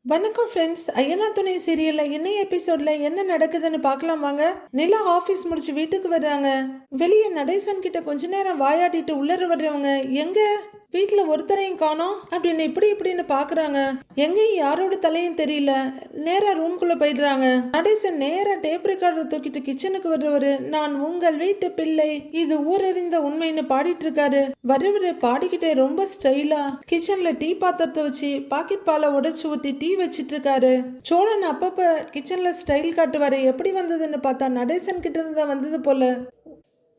வணக்கம் ஃப்ரெண்ட்ஸ். ஐயனா துணை சீரியல்ல இன்னைய எபிசோட்ல என்ன நடக்குதுன்னு பார்க்கலாம் வாங்க. நிலா ஆபீஸ் முடிச்சு வீட்டுக்கு வர்றாங்க. வெளியே நடேசன் கிட்ட கொஞ்ச நேரம் வாயாடிட்டு உள்ளர வர்றவங்க எங்க வீட்டுல ஒருத்தரையும் காணோம் அப்படின்னு இப்படின்னு பாக்குறாங்க. எங்கேயும் யாரோட தலையும் தெரியல. நேரா ரூம்குள்ள போயிடுறாங்க. நடேசன் நேரா டேப் ரெக்கார்டர் தூக்கிட்டு கிச்சனுக்கு வர்றவரு நான் உங்கள் வீட்டு பிள்ளை இது ஊரறிந்த உண்மைன்னு பாடிட்டு இருக்காரு. வர்றவரு பாடிக்கிட்டே ரொம்ப ஸ்டைலா கிச்சன்ல டீ பாத்திரத்தை வச்சு பாக்கெட் பாலை உடைச்சு ஊத்தி டீ வச்சிட்டு இருக்காரு. சோழன் அப்பப்ப கிச்சன்ல ஸ்டைல் காட்டுவாரு. எப்படி வந்ததுன்னு பார்த்தா நடேசன் கிட்ட இருந்து தான் வந்தது போல.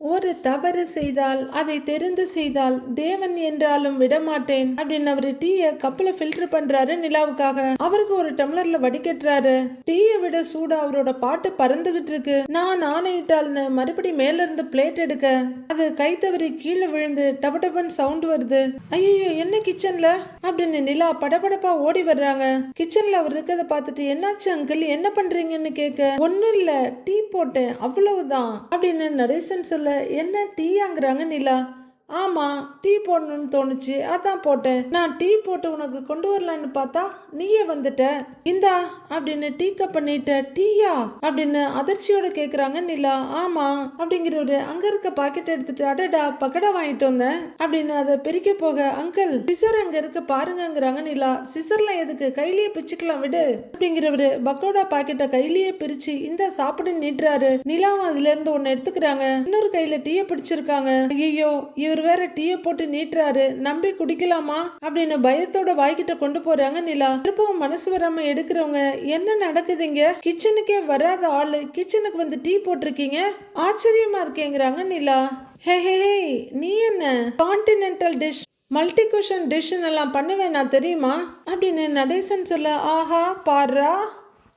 ஒரு தவறு செய்தால் அதை தெரிந்து செய்தால் தேவன் என்றாலும் விடமாட்டேன் அப்படின்னு அவரு டீயை கப்பல ஃபில்டர் பண்றாரு நிலாவுக்காக. அவருக்கு ஒரு டம்ளர்ல வடிகட்டுறாரு. டீயை விட சூடா அவரோட பாட்டு பறந்துகிட்டு இருக்கு. நான் ஆணையிட்டால்னு மறுபடி மேல இருந்து பிளேட் எடுக்க அது கை தவறி கீழே விழுந்து டபடபன் சவுண்ட் வருது. ஐயோ என்ன கிச்சன்ல அப்படின்னு நிலா படபடப்பா ஓடி வர்றாங்க. கிச்சன்ல அவர் இருக்கதை பார்த்துட்டு என்னாச்சு அங்கிள் என்ன பண்றீங்கன்னு கேட்க ஒன்னும் இல்ல டீ போட்டேன் அவ்வளவுதான் அப்படின்னு நடேசன் சொல்ல என்ன டீயாங்கிறாங்க நிலா. ஆமா டீ போடணும்னு தோணுச்சு அதான் போட்டேன். நான் டீ போட்டு உனக்கு கொண்டு வரலான்னு பார்த்தா நீயே வந்துட்ட. இந்தா அப்படின்னு டீ கப் பண்ணிட்ட. டீயா அப்படின்னு அதிர்ச்சியோட கேக்குறாங்க நிலா. ஆமா அப்படிங்கிறவரு அங்க இருக்க பாக்கெட் எடுத்துட்டு அடடா பக்கடா வாங்கிட்டு வந்தேன் அப்படின்னு அதை பிரிக்க போக அங்கிள் சிசர் அங்க இருக்க பாருங்கிறாங்க நிலா. சிசர்லாம் எதுக்கு கையிலேயே பிச்சுக்கலாம் விடு அப்படிங்கிறவரு பக்கோடா பாக்கெட்டை கையிலேயே பிரிச்சு இந்த சாப்பிடு நீட்டுறாரு. நிலாவும் அதுல இருந்து ஒன்னு எடுத்துக்கிறாங்க. இன்னொரு கையில டீயை பிடிச்சிருக்காங்க. ஐயோ இவர் வேற டீயை போட்டு நீட்டுறாரு நம்பி குடிக்கலாமா அப்படின்னு பயத்தோட வாய்கிட்ட கொண்டு போறாங்க நிலா. திருப்பவும் மனசு வராம எடுக்கிறவங்க என்ன நடக்குதுங்க கிச்சனுக்கே வராத ஆளு கிச்சனுக்கு வந்து டீ போட்டிருக்கீங்க ஆச்சரியமா இருக்கேங்கிறாங்க நிலா. ஹே ஹே நீ என்ன continental dish multi cushion dish எல்லாம் பண்ணுவேன் நான் தெரியுமா அப்படின்னு நடேசன் சொல்ல ஆஹா பாரா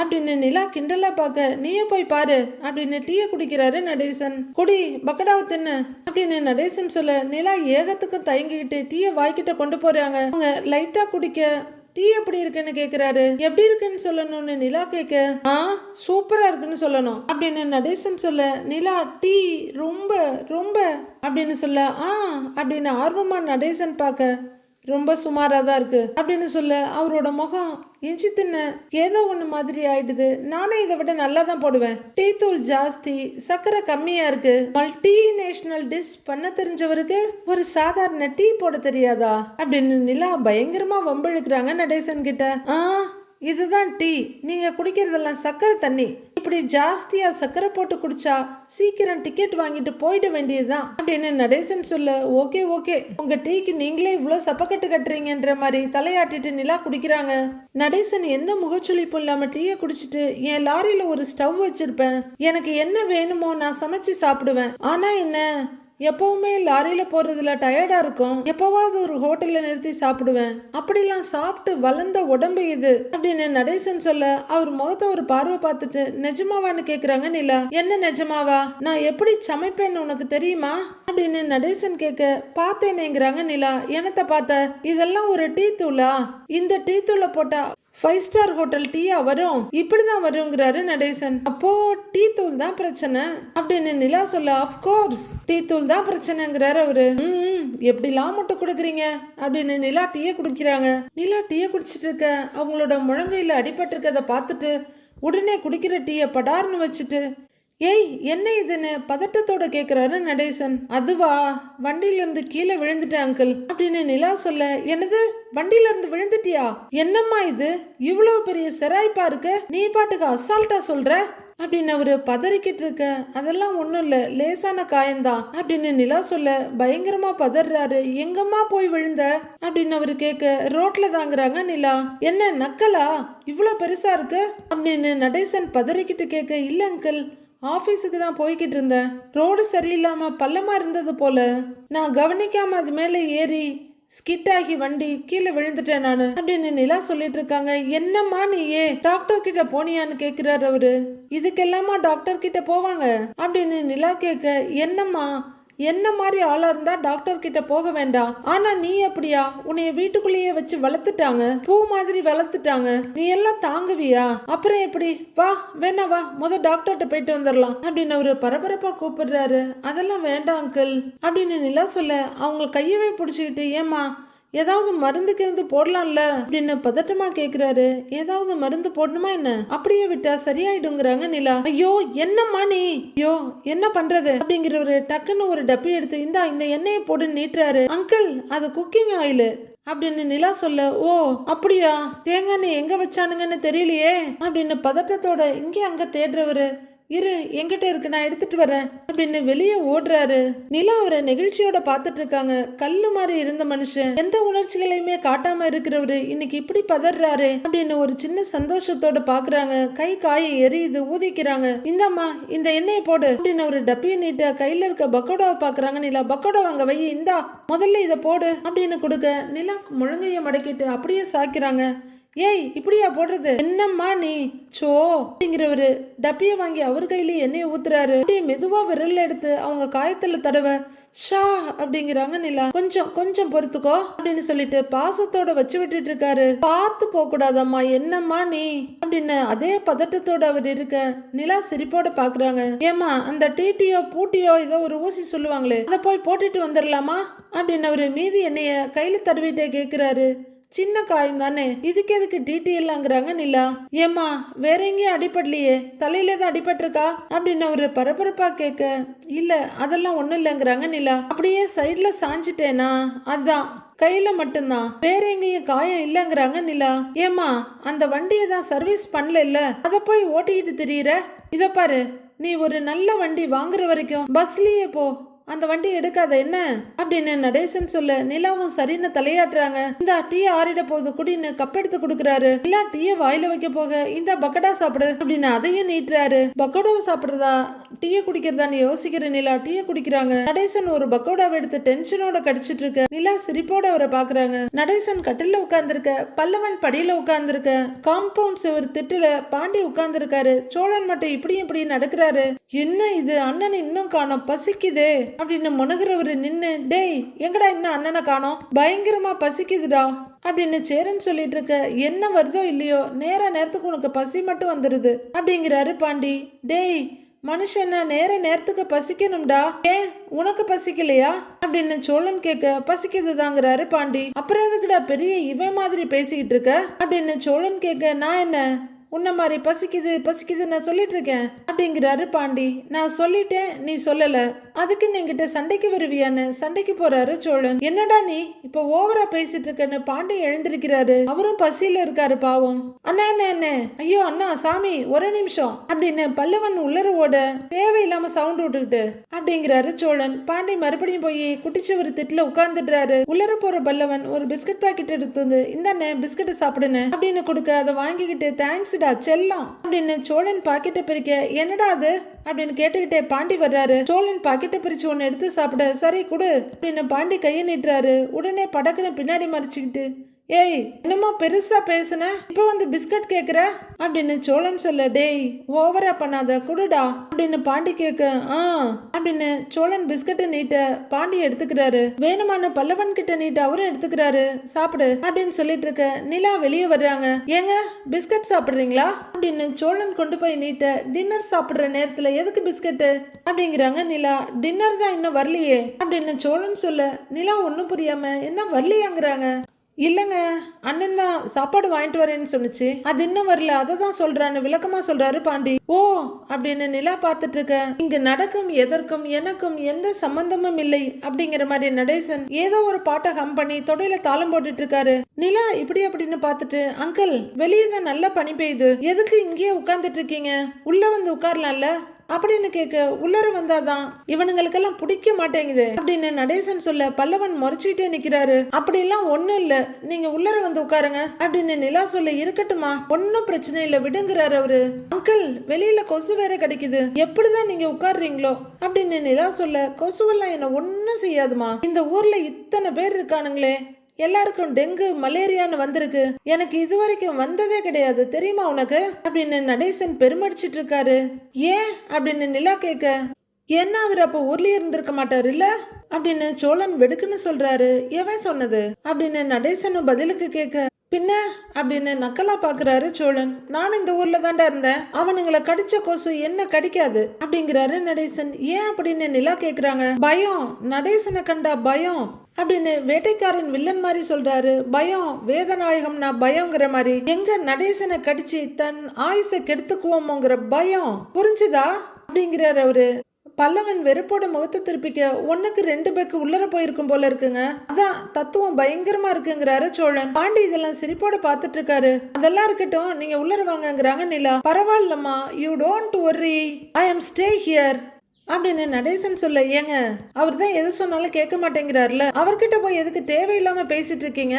அப்படின்னு நிலா கிண்டலா பார்க்க நீயே போய் பாரு அப்படின்னு டீயை குடிக்கிறாரு நடேசன். குடி பக்கடாவை தின்னு அப்படின்னு நடேசன் சொல்ல நிலா ஏகத்துக்கும் தயங்கிக்கிட்டு டீயை வாய்க்கிட்ட கொண்டு போறாங்க. அவங்க லைட்டா குடிக்க டீ எப்படி இருக்குன்னு கேக்குறாரு. எப்படி இருக்குன்னு சொல்லணும்னு நிலா கேட்க சூப்பரா இருக்குன்னு சொல்லணும் அப்படின்னு நடேசன் சொல்ல நிலா டீ ரொம்ப ரொம்ப அப்படின்னு சொல்ல அப்படின்னு ஆர்வமா நடேசன் பார்க்க ரொம்ப சுமாராக தான் இருக்கு அப்படின்னு சொல்ல அவரோட முகம் இஞ்சி தின்ன ஏதோ ஒன்று மாதிரி ஆயிடுது. நானே இதை விட நல்லா தான் போடுவேன். டீ தூள் ஜாஸ்தி சர்க்கரை கம்மியா இருக்கு. மல்டி நேஷனல் டிஷ் பண்ண தெரிஞ்சவருக்கு ஒரு சாதாரண டீ போட தெரியாதா அப்படின்னு நிலா பயங்கரமா வம்பிழுக்கிறாங்க நடேசன் கிட்ட. இதுதான் டீ நீங்க குடிக்கிறதெல்லாம் சர்க்கரை தண்ணி. இப்படி ஜாஸ்தியா சர்க்கரை போட்டு குடிச்சா சீக்கிரம் டிக்கெட் வாங்கிட்டு போயிட வேண்டியதுதான் அப்படின்னு நடேசன் சொல்ல ஓகே ஓகே உங்க டீக்கு நீங்களே இவ்வளவு சப்பக்கட்டு கட்டுறீங்கன்ற மாதிரி தலையாட்டிட்டு நிலா குடிக்கிறாங்க. நடேசன் எந்த முகச்சொலிப்பும் இல்லாம டீயை குடிச்சிட்டு என் லாரியில ஒரு ஸ்டவ் வச்சிருப்பேன். எனக்கு என்ன வேணுமோ நான் சமைச்சு சாப்பிடுவேன். ஆனா என்ன எப்பவுமே லாரியில போறதுல டயர்டா இருக்கும். எப்பவாவது ஒரு ஹோட்டல்ல நிறுத்தி சாப்பிடுவேன். அப்படிலாம் சாப்பிட்டு வளர்ந்த உடம்பு இது அப்படின்னு நடேசன் சொல்ல அவர் முகத்தை ஒரு பார்வை பார்த்துட்டு நிஜமாவான்னு கேக்குறாங்க நிலா. என்ன நிஜமாவா நான் எப்படி சமைப்பேன்னு உனக்கு தெரியுமா அப்படின்னு நடேசன் கேட்க பார்த்தேனேங்கிறாங்க நிலா. என்னத்த பார்த்த இதெல்லாம் ஒரு டீ தூளா இந்த டீ தூளை போட்டா 5 ஸ்டார் ஹோட்டல் டீயா வரும் இப்படிதான் வருங்கிறாரு நடேசன். அப்போ டீ தூள் தான் பிரச்சனை அப்படின்னு நிலா சொல்ல அஃப்கோர்ஸ் டீ தூள் தான் பிரச்சனைங்கிறாரு அவரு. எப்படிலாம் முட்டை கொடுக்குறீங்க அப்படின்னு நிலா டீயை குடிக்கிறாங்க. நிலா டீயை குடிச்சிட்டு இருக்க அவங்களோட முழங்கையில அடிபட்டு இருக்கதை பார்த்துட்டு உடனே குடிக்கிற டீயை படார்னு வச்சுட்டு ஏய் என்ன இதுன்னு பதட்டத்தோட கேக்குறாரு நடேசன். அதுவா வண்டியில இருந்து கீழே விழுந்துட்டேன் அங்கிள் அப்படின்னு நிலா சொல்ல என்னது வண்டியில இருந்து விழுந்துட்டியா என்னம்மா இது இவ்வளவு பெரிய செராய்ப்பா இருக்கு நீ பாட்டுக்கு அசால்ட்டா சொல்ற அப்படின்னு அவரு பதறிக்கிட்டு இருக்க அதெல்லாம் ஒண்ணும் இல்ல லேசான காயம்தான் அப்படின்னு நிலா சொல்ல பயங்கரமா பதறாரு. எங்கம்மா போய் விழுந்த அப்படின்னு அவரு கேட்க ரோட்ல தாங்குறாங்க நிலா. என்ன நக்கலா இவ்வளவு பெருசா இருக்கு அப்படின்னு நடேசன் பதறிக்கிட்டு கேட்க இல்ல அங்கிள் ஆபீஸுக்கு தான் போய்கிட்டு இருந்தேன். ரோடு சரியில்லாம பள்ளமா இருந்தது போல நான் கவனிக்காம அது மேல ஏறி ஸ்கிட் ஆகி வண்டி கீழே விழுந்துட்டேன் நானு அப்படின்னு நிலா சொல்லிட்டு இருக்காங்க. என்னம்மா நீயே டாக்டர் கிட்ட போனியான்னு கேக்குறாரு அவரு. இதுக்கெல்லாமா டாக்டர் கிட்ட போவாங்க அப்படின்னு நிலா கேட்க என்னம்மா என்ன மாதிரி ஆளா இருந்தா டாக்டர் கிட்ட போக வேண்டாம். ஆனா நீ அப்படியா உன்னைய வீட்டுக்குள்ளேயே வச்சு வளர்த்துட்டாங்க பூ மாதிரி வளர்த்துட்டாங்க. நீ எல்லாம் தாங்குவியா அப்புறம் எப்படி வா வேணா வா டாக்டர்கிட்ட போயிட்டு வந்துடலாம் அப்படின்னு அவரு பரபரப்பா கூப்பிடுறாரு. அதெல்லாம் வேண்டாம் அங்கிள் அப்படின்னு நிலா சொல்ல அவங்க கையவே பிடிச்சிக்கிட்டு ஏமா ஏதாவது மருந்துக்கு இருந்து போடலாம்ல அப்படின்னு பதட்டமா கேக்குறாரு. ஏதாவது மருந்து போடணுமா என்ன? அப்படியே விட்டா சரியாயிடுங்கிறாங்க நிலா. ஐயோ என்னம்மா நீ, ஐயோ என்ன பண்றது அப்படிங்கிறவரு டக்குன்னு ஒரு டப்பி எடுத்து இந்த எண்ணெயை போட்டு நீட்டுறாரு. அங்கிள் அது குக்கிங் ஆயில் அப்படின்னு நிலா சொல்ல, ஓ அப்படியா, தேங்காய் எண்ணெய் எங்க வச்சானுங்கன்னு தெரியலையே அப்படின்னு பதட்டத்தோட இங்கே அங்க தேடுறவரு, இரு என்கிட்ட இருக்கு நான் எடுத்துட்டு வரேன் அப்படின்னு வெளியே ஓடுறாரு. நிலா அவரை நெகிழ்ச்சியோட பாத்துட்டு இருக்காங்க. கல்லு மாதிரி இருந்த மனுஷன் எந்த உணர்ச்சிகளையுமே காட்டாம இருக்கிறவரு இன்னைக்கு இப்படி பதறாரு அப்படின்னு ஒரு சின்ன சந்தோஷத்தோட பாக்குறாங்க. கை காய எரியுது, ஊதிக்கிறாங்க. இந்தம்மா இந்த எண்ணெயை போடு அப்படின்னு ஒரு டப்பியை நீட்ட கையில இருக்க பக்கோடாவை பாக்குறாங்க. நிலா பக்கோடா வாங்க வை, இந்தா முதல்ல இதை போடு அப்படின்னு கொடுக்க நிலா முழங்கைய மடக்கிட்டு அப்படியே சாய்க்கிறாங்க. ஏய் இப்படியா போடுறது, என்னம்மா நீ சோ அப்படிங்கிறவரு டப்பிய வாங்கி அவர் கையில எண்ணெயை ஊத்துறாரு. அப்படியே மெதுவா விரல்ல எடுத்து அவங்க காயத்துல தடவை ஷா அப்படிங்கிறாங்க. நிலா கொஞ்சம் கொஞ்சம் பொறுத்துக்கோ அப்படின்னு சொல்லிட்டு பாசத்தோட வச்சு விட்டுட்டு இருக்காரு. பார்த்து போக கூடாதம்மா, என்னம்மா நீ அப்படின்னு அதே பதட்டத்தோட அவர் இருக்க நிலா சிரிப்போட பாக்குறாங்க. ஏமா அந்த டீட்டியோ பூட்டியோ ஏதோ ஒரு ஊசி சொல்லுவாங்களே அதை போய் போட்டுட்டு வந்துடலாமா அப்படின்னு அவரு மீதி எண்ணெய கையில தடவிட்டே கேக்குறாரு. சின்ன காயம் தானே, இதுக்கு எதுக்கு டீட்டெயிலாங்கிறாங்க நிலா. ஏமா வேற எங்கேயும் அடிபடலையே, தலையில தான் அடிபட்டிருக்கா அப்படின்னு அவரு பரபரப்பா கேட்க, இல்ல அதெல்லாம் ஒண்ணும் இல்லைங்கிறாங்க நிலா. அப்படியே சைட்ல சாஞ்சிட்டேனா, அதான் கையில மட்டும்தான், வேற எங்கேயும் காயம் இல்லைங்கிறாங்க நிலா. ஏமா அந்த வண்டியை தான் சர்வீஸ் பண்ணல இல்ல, அதை போய் ஓட்டிக்கிட்டு திரியிற. இத பாரு, நீ ஒரு நல்ல வண்டி வாங்குற வரைக்கும் பஸ்லயே போ, அந்த வண்டி எடுக்காத என்ன அப்படின்னு நடேசன் சொல்ல நிலாவும் சரின்னு தலையாட்டுறாங்க. இந்த டீ ஆறிட போகுது குடின்னு கப் எடுத்து கொடுக்குறாரு. நிலா டீய வாயில வைக்க போக இந்த பக்கோடா சாப்பிடு அப்படின்னு அதையும் நீட்டுறாரு. பக்கோடாவை சாப்பிடுறதா டீய குடிக்கிறதான்னு யோசிக்கிற நிலா டீய குடிக்கிறாங்க. நடேசன் ஒரு பக்கோடாவை எடுத்து டென்ஷனோட கடிச்சிட்டு இருக்க நிலா சிரிப்போட அவரை பாக்குறாங்க. நடேசன் கட்டில உட்கார்ந்துருக்க, பல்லவன் படியில உட்கார்ந்துருக்க, காம்பவுண்ட் சுவர் திட்டுல பாண்டி உட்கார்ந்துருக்காரு. சோழன் மட்டும் இப்படி நடக்கிறாரு. என்ன இது, அண்ணன் இன்னும் காணோம், பசிக்குதே அப்படின்னு முனகிறவரு நின்னு, டேய் எங்கடா இன்னும் அண்ணனை காணோம், பயங்கரமா பசிக்குதுடா அப்படின்னு சேரன் சொல்லிட்டு இருக்க, என்ன வருதோ இல்லையோ நேரத்துக்கு உனக்கு பசி மட்டும் வந்துருது அப்படிங்கிறாரு பாண்டி. டேய் மனுஷன்னா நேரத்துக்கு பசிக்கணும்டா, ஏன் உனக்கு பசிக்கலையா அப்படின்னு சோழன் கேட்க, பசிக்குதுதாங்கிறாரு பாண்டி. அப்புறம் எதுக்குடா பெரிய இவன் மாதிரி பேசிக்கிட்டு இருக்க அப்படின்னு சோழன் கேட்க, நான் என்ன உன்ன மாதிரி பசிக்குது நான் சொல்லிட்டு இருக்கேன் அப்படிங்கிறாரு பாண்டி. நான் சொல்லிட்டேன் நீ சொல்லல, அதுக்கு என்கிட்ட சண்டைக்கு வருவியான்னு சண்டைக்கு போறாரு சோழன். என்னடா நீ இப்ப ஓவரா பேசிட்டு இருக்கன்னு பாண்டி எழுந்திருக்கிறாரு. அவரும் பசியில இருக்காரு பாவம். அண்ணா என்ன ஐயோ அண்ணா சாமி ஒரே நிமிஷம் அப்படின்னு பல்லவன் உள்ளர ஓட தேவையில்லாம சவுண்ட் விட்டுக்கிட்டு அப்படிங்கிறாரு சோழன். பாண்டி மறுபடியும் போய் குட்டிச்சவர் திட்டுல உட்கார்ந்துடுறாரு. உள்ளர போற பல்லவன் ஒரு பிஸ்கட் பாக்கெட் எடுத்து வந்து இந்தாண்ணே பிஸ்கட் சாப்பிடுன்னு அப்படின்னு கொடுக்க அதை வாங்கிக்கிட்டு தேங்க்ஸ் செல்லம் அப்படின்னு சோழன் பாக்கெட்டை பிரிக்க, என்னடா அது அப்படின்னு கேட்டுக்கிட்டே பாண்டி வர்றாரு. சோழன் பாக்கெட்டை பிரிச்சு ஒன்னு எடுத்து சாப்பிட, சரி குடு அப்படின்னு பாண்டி கையை நீட்டுறாரு. உடனே படக்குன்னு பின்னாடி மறைச்சுக்கிட்டு, ஏய் என்னமோ பெருசா பேசுன, இப்ப வந்து பிஸ்கட் கேக்குற அப்படின்னு சோழன் சொல்ல, டேய் ஓவரா பண்ணாத குடுடா அப்படின்னு பாண்டி கேட்க, அப்படின்னு சோழன் பிஸ்கட்டை நீட்ட பாண்டி எடுத்துக்கிறாரு. வேணுமான பல்லவன் கிட்ட நீட்ட அவரும் எடுத்துக்கிறாரு. சாப்பிடு அப்படின்னு சொல்லிட்டு இருக்க நிலா வெளியே வர்றாங்க. ஏங்க பிஸ்கட் சாப்பிடுறீங்களா அப்படின்னு சோழன் கொண்டு போய் நீட்ட, டின்னர் சாப்பிடுற நேரத்துல எதுக்கு பிஸ்கட்டு அப்படிங்கிறாங்க நிலா. டின்னர் தான் இன்னும் வரலையே அப்படின்னு சோழன் சொல்ல நிலா ஒன்னும் புரியாம, என்ன வரலையாங்கிறாங்க. இல்லைங்க அண்ணன் தான் சாப்பாடு வாங்கிட்டு வரேன்னு சொன்னிச்சு, அது இன்னும் வரல, அதை தான் சொல்றான்னு விளக்கமா சொல்றாரு பாண்டி. ஓ அப்படின்னு நிலா பார்த்துட்டு இருக்க, இங்க நடக்கும் எதற்கும் எனக்கும் எந்த சம்பந்தமும் இல்லை அப்படிங்கிற மாதிரி நடேசன் ஏதோ ஒரு பாட்டை ஹம் பண்ணி தொடையில தாளம் போட்டுட்டு இருக்காரு. நிலா இப்படி அப்படின்னு பார்த்துட்டு, அங்கிள் வெளியே தான் நல்லா பனி பெய்யுது, எதுக்கு இங்கேயே உட்கார்ந்துட்டு இருக்கீங்க, உள்ள வந்து உட்காரலாம்ல அப்படின்னு கேட்க, உள்ளர வந்தாதான் இவனுங்களுக்கெல்லாம் பிடிக்க மாட்டேங்குது அப்படின்னு நடேசன் சொல்ல பல்லவன் முறைச்சிட்டே நிக்கிறாரு. அப்படி எல்லாம் ஒண்ணும் இல்ல, நீங்க உள்ளர வந்து உட்காருங்க அப்படின்னு நிலா சொல்ல, இருக்கட்டுமா ஒன்னும் பிரச்சனை இல்ல விடுங்கிறாரு அவரு. அங்கிள் வெளியில கொசு வேற கிடைக்குது, எப்படிதான் நீங்க உட்கார்றீங்களோ அப்படின்னு நிலா சொல்ல, கொசுவெல்லாம் என்ன ஒன்னும் செய்யாதுமா, இந்த ஊர்ல இத்தனை பேர் இருக்கானுங்களே, எல்லாருக்கும் டெங்கு மலேரியான்னு வந்திருக்கு, எனக்கு இதுவரைக்கும் வந்ததே கிடையாது தெரியுமா உனக்கு அப்படின்னு நடேசன் பெருமடிச்சிட்டு இருக்காரு. ஏன் அப்படின்னு நிலா கேட்க, ஏன்னா அவர் அப்ப ஊர்லயே இருந்திருக்க மாட்டாரு இல்ல அப்படின்னு சோழன் வெடுக்குன்னு சொல்றாரு. எவன் சொன்னது அப்படின்னு நடேசன் பதிலுக்கு கேட்க, பின்ன அப்படின்னு நக்கலா பாக்குறாரு சோழன். நான் இந்த ஊர்ல தாண்டா இருந்தேன், அவனுங்களை கடிச்ச கொசு என்ன கடிக்காது அப்படிங்கிறாரு நடேசன். ஏன் அப்படின்னு நிலா கேக்குறாங்க. பயம், நடேசனை கண்டா பயம் அப்படின்னு வேட்டைக்காரன் வில்லன் மாதிரி சொல்றாரு. பயம், வேதநாயகம்னா பயங்கிற மாதிரி. எங்க நடேசனை கடிச்சு தன் ஆயுசை கெடுத்துக்குவோமோங்கிற பயம், புரிஞ்சுதா அப்படிங்கிறாரு அவரு. பல்லவன் வெறுப்போட முகத்தை திருப்பிக்க, ஒன்னுக்கு 2 பேக்கு உள்ளர போயிருக்கும் போல இருக்குங்க, அதான் தத்துவம் பயங்கரமா இருக்குங்கிறாரு சோழன். பாண்டி இதெல்லாம் சிரிப்போட பாத்துட்டு இருக்காரு. அதெல்லாம் இருக்கட்டும், நீங்க உள்ளர வாங்கங்கிறாங்க நிலா. பரவாயில்லம்மா, you don't worry, I am stay here அப்படின்னு நடேசன் சொல்ல. ஏங்க, அவர் தான் எது சொன்னாலும் கேட்க மாட்டேங்கிறாருல, அவர்கிட்ட போய் எதுக்கு தேவையில்லாம பேசிட்டு இருக்கீங்க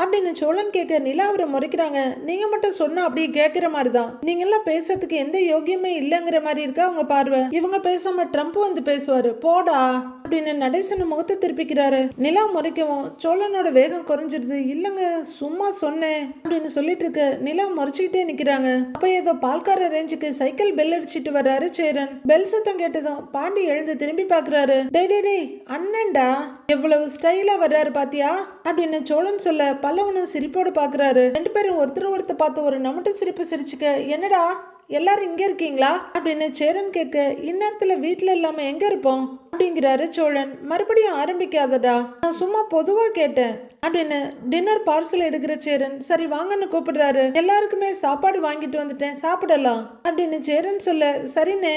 அப்படின்னு சோழன் கேட்க நிலா அவரை முறைக்கிறாங்க. நீங்க மட்டும் சொன்னா அப்படியே கேட்கிற மாதிரி தான், நீங்க எல்லாம் பேசுறதுக்கு எந்த யோகியமே இல்லைங்கிற மாதிரி இருக்கா உங்க பார்வை. இவங்க பேசாம ட்ரம்ப் வந்து பேசுவாரு, போடா அப்படின்னு நடேசன் முகத்தை திருப்பிக்கிறாரு. நிலா முறைக்கவும் சோழனோட வேகம் குறைஞ்சிருது. இல்லங்க, சும்மா சொன்னேன் அப்படின்னு சொல்லிட்டு இருக்க நிலா முறைச்சுக்கிட்டே நிக்கிறாங்க. அப்ப ஏதோ பால்கார ரேஞ்சுக்கு சைக்கிள் பெல் அடிச்சிட்டு வர்றாரு சேரன். பெல் சத்தம் கேட்டதும் பாண்டி எழுந்து திரும்பி பாக்குறாரு. டே டே டே, அண்ணன்டா, எவ்வளவு ஸ்டைலா வர்றாரு பாத்தியா அப்படின்னு சோழன் சொல்ல பல்லவனும் சிரிப்போடு பாக்குறாரு. 2 பேரும் ஒருத்தர் பார்த்து ஒரு நமட்டு சிரிப்பு சிரிச்சுக்க, என்னடா எல்லாரும் இங்க இருக்கீங்களா அப்படின்னு சேரன் கேட்க, இந்நேரத்துல வீட்டுல இல்லாம எங்க இருப்போம் அப்படிங்கிறாரு சோழன். மறுபடியும் ஆரம்பிக்காதடா, நான் சும்மா பொதுவா கேட்டேன் அப்படின்னு டின்னர் பார்சல் எடுக்கிற சேரன். சரி வாங்கன்னு கூப்பிடுறாரு. எல்லாருக்குமே சாப்பாடு வாங்கிட்டு வந்துட்டேன், சாப்பிடலாம் அப்படின்னு சேரன் சொல்ல, சரிண்ணே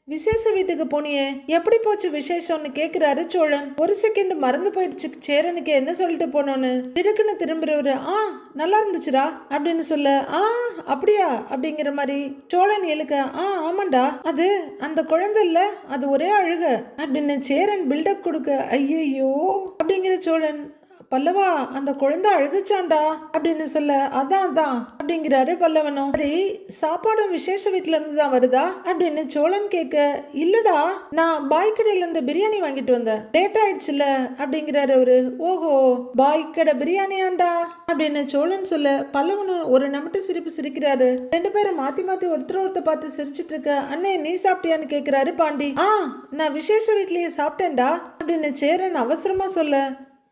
விசேஷ வீட்டுக்கு போனியே, எப்படி போச்சு விசேஷம்னு கேக்குறாரு சோழன். ஒரு செகண்ட் மறந்து போயிடுச்சு சேரனுக்கு என்ன சொல்லிட்டு போனோன்னு. திடுக்குன்னு திரும்புறவரு, நல்லா இருந்துச்சுடா அப்படின்னு சொல்ல, அப்படியா அப்படிங்கிற மாதிரி சோழன் எழுக்க, ஆமாண்டா, அது அந்த குழந்தை இல்ல, அது ஒரே அழுக அப்படின்னு சேரன் பில்டப் கொடுக்க, ஐயோ அப்படிங்கிற சோழன். பல்லவா, அந்த குழந்தை அழுதுச்சாண்டா அப்படின்னு சொல்ல, அதான் அப்படிங்கிறாரு பல்லவனும். சரி, சாப்பாடும் விசேஷ வீட்டுல இருந்து தான் வருதா அப்படின்னு சோழன் கேட்க, இல்லடா, நான் பாய் கடையில இருந்து பிரியாணி வாங்கிட்டு வந்தேன், லேட் ஆயிடுச்சுல அப்படிங்கிறாரு அவரு. ஓஹோ, பாய் கடை பிரியாணியாண்டா அப்படின்னு சோழன் சொல்ல பல்லவனும் ஒரு நமட்டு சிரிப்பு சிரிக்கிறாரு. 2 பேரும் மாத்தி மாத்தி ஒருத்தர் பார்த்து சிரிச்சிட்டு இருக்க. அண்ணே, நீ சாப்பிட்டியான்னு கேக்குறாரு பாண்டி. நான் விசேஷ வீட்லயே சாப்பிட்டேன்டா அப்படின்னு சேரன் அவசரமா சொல்ல,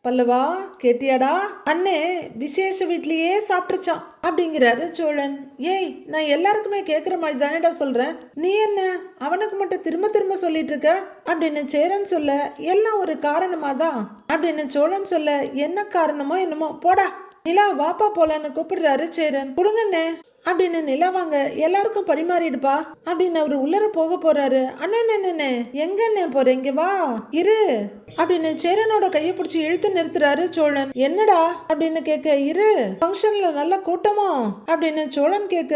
பல்லவா கேட்டியாடா, அண்ணே விசேஷ வீட்லயே சாப்பிட்டுச்சான் அப்படிங்கிறாரு சோழன். ஏய், நான் எல்லாருக்குமே கேட்குற மாதிரி தானேடா சொல்றேன், நீ என்ன அவனுக்கு மட்டும் திரும்ப திரும்ப சொல்லிட்டு இருக்க அப்படின்னு சேரன் சொல்ல, எல்லாம் ஒரு காரணமா தான் அப்படின்னு சோழன் சொல்ல, என்ன காரணமோ என்னமோ, போடா நிலா வாப்பா போலான்னு கூப்பிடுறாரு சேரன். கொடுங்கண்ணே அப்படின்னு நிலா வாங்க, எல்லாருக்கும் பரிமாறிடுப்பா அப்படின்னு அவரு உள்ளர போக போறாரு. அண்ணே, எங்க அண்ணே போறீங்க, வா இரு அப்படின்னு சேரனோட கையை பிடிச்சி இழுத்து நிறுத்துறாரு சோழன். என்னடா அப்படின்னு கேட்க, இரு, ஃபங்க்ஷன்ல நல்ல கூட்டமா அப்படின்னு சோழன் கேட்க,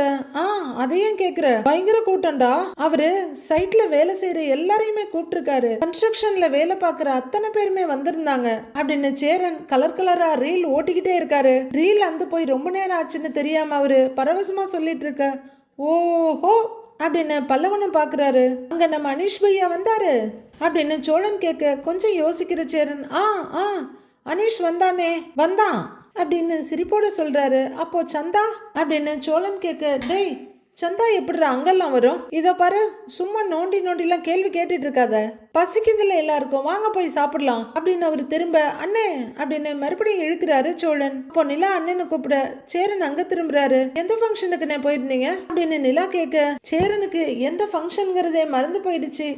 அதையும் கேக்குற, பயங்கர கூட்டம்டா, அவரு சைட்ல வேலை செய்யற எல்லாரையுமே கூப்பிட்டுருக்காரு, கன்ஸ்ட்ரக்ஷன்ல வேலை பார்க்கற அத்தனை பேருமே வந்திருந்தாங்க அப்படின்னு சேரன் கலர் கலரா ரீல் ஓட்டிக்கிட்டே இருக்காரு. ரீல் அந்த போய் ரொம்ப நேரம் ஆச்சுன்னு தெரியாம அவரு பரவசமா சொல்லிட்டு இருக்க. ஓஹோ அப்படின்னு பல்லவனும் பாக்குறாரு. அங்க நம்ம அனீஷ் பையா வந்தாரு அப்படின்னு சோழன் கேட்க, கொஞ்சம் யோசிக்கிற சேரன், அனீஷ் வந்தானே, வந்தான் அப்படின்னு சிரிப்போட சொல்றாரு. அப்போ சந்தா அப்படின்னு சோழன் கேட்க, டேய் சந்தா எப்படிடா அங்கெல்லாம் வரும், இதை பாரு, சும்மா நோண்டிலாம் கேள்வி கேட்டுட்டு இருக்காத, பசிக்குதுல எல்லாருக்கும், வாங்க போய் சாப்பிடலாம் அப்படின்னு அவரு திரும்ப, அண்ணே அப்படின்னு மறுபடியும் இழுக்கிறாரு சோழன். அப்போ நிலா அண்ணன்னு கூப்பிட சேரன் அங்க திரும்புறாரு. எந்த ஃபங்க்ஷனுக்கு நான் போயிருந்தீங்க அப்படின்னு நிலா கேட்க, சேரனுக்கு எந்த ஃபங்க்ஷன்ங்கிறதே மறந்து போயிடுச்சு.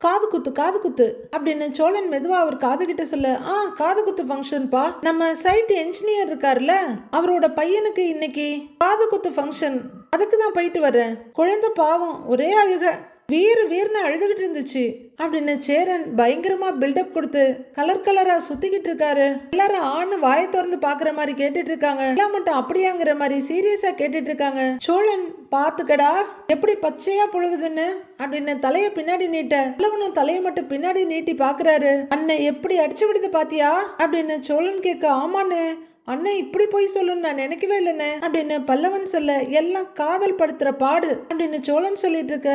காது குத்து அப்படின்னு சோழன் மெதுவா அவர் காது கிட்ட சொல்ல, காது குத்து ஃபங்க்ஷன்பா, நம்ம சைட் என்ஜினியர் இருக்காருல்ல, அவரோட பையனுக்கு இன்னைக்கு காது குத்து ஃபங்க்ஷன், அதுக்கு தான் போயிட்டு வர்றேன், குழந்தை பாவம் ஒரே அழுக, வீர்னு அழுதுகிட்டு இருந்துச்சு அப்படின்னு சேரன் பயங்கரமா பில்டப் கொடுத்து கலர் கலரா சுத்திக்கிட்டு இருக்காரு. எல்லாரும் ஆணு வாயை திறந்து பாக்குற மாதிரி கேட்டுட்டு இருக்காங்க. எல்லாம் மட்டும் அப்படியாங்கிற மாதிரி சீரியஸா கேட்டுட்டு இருக்காங்க. சோழன், பாத்துக்கடா எப்படி பச்சையா புழுகுதுன்னு அப்படின்னு தலைய பின்னாடி நீட்ட, பல்லவனும் தலையை மட்டும் பின்னாடி நீட்டி பாக்குறாரு. அண்ணன் எப்படி அடிச்சு விடுது பாத்தியா அப்படின்னு சோழன் கேட்க, ஆமாண்ணே, அண்ணன் இப்படி போய் சொல்லணும்னு நான் நினைக்கவே இல்லைண்ணே அப்படின்னு பல்லவன் சொல்ல, எல்லாம் காதல் படுத்துற பாடு அப்படின்னு சோழன் சொல்லிட்டு இருக்க.